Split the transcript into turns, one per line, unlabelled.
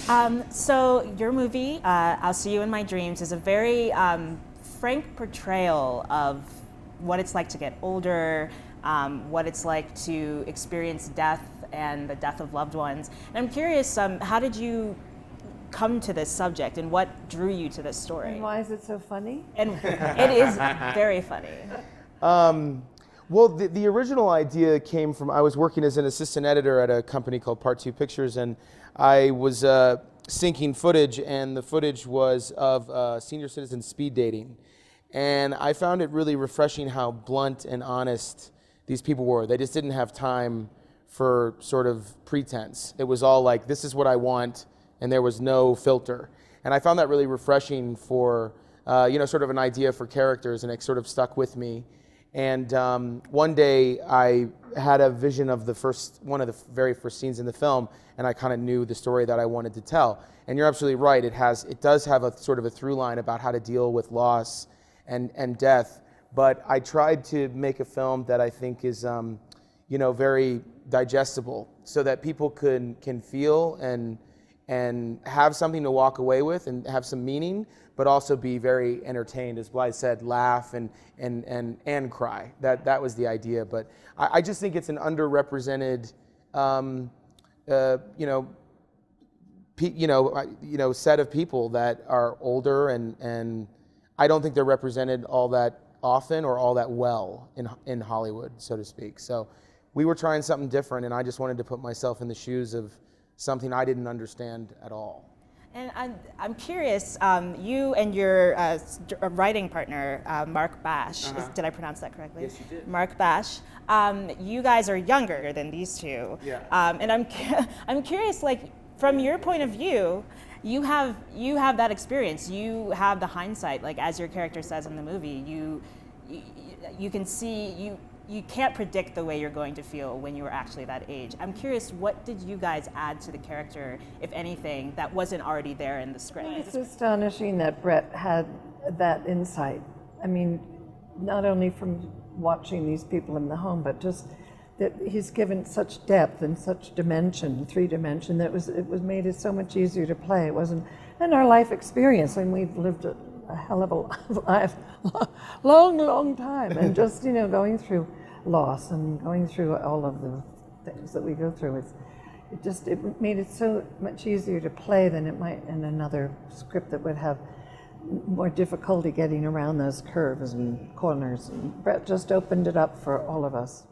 So your movie, I'll See You in My Dreams, is a very frank portrayal of what it's like to get older, what it's like to experience death and the death of loved ones. And I'm curious, how did you come to this subject and what drew you to this story?
And why is it so funny?
And it is very funny.
Well, the original idea came from, I was working as an assistant editor at a company called Part 2 Pictures, and I was syncing footage, and the footage was of senior citizen speed dating. And I found it really refreshing how blunt and honest these people were. They just didn't have time for sort of pretense. It was all like, this is what I want, and there was no filter. And I found that really refreshing for, sort of an idea for characters, and it sort of stuck with me. And one day I had a vision of one of the very first scenes in the film, and I kind of knew the story that I wanted to tell. And you're absolutely right, it does have a sort of a through line about how to deal with loss and death. But I tried to make a film that I think is very digestible, so that people can feel and have something to walk away with and have some meaning, but also be very entertained, as Blythe said, laugh and cry. That was the idea. But I just think it's an underrepresented, set of people that are older, and I don't think they're represented all that often or all that well in Hollywood, so to speak. So we were trying something different, and I just wanted to put myself in the shoes of something I didn't understand at all.
And I'm curious, you and your writing partner, Mark Bash, did I pronounce that correctly?
Yes, you did.
Mark Bash, you guys are younger than these two.
Yeah.
And I'm curious, like, from your point of view, you have that experience. You have the hindsight, like as your character says in the movie. You can see you can't predict the way you're going to feel when you were actually that age. I'm curious, what did you guys add to the character, if anything, that wasn't already there in the script?
It's astonishing that Brett had that insight. I mean, not only from watching these people in the home, but just that he's given such depth and such dimension, 3-dimension, that it was made it so much easier to play. It wasn't, and our life experience, and we've lived a hell of a life, long time, and just going through loss and going through all of the things that we go through. It made it so much easier to play than it might in another script that would have more difficulty getting around those curves and corners. And Brett just opened it up for all of us.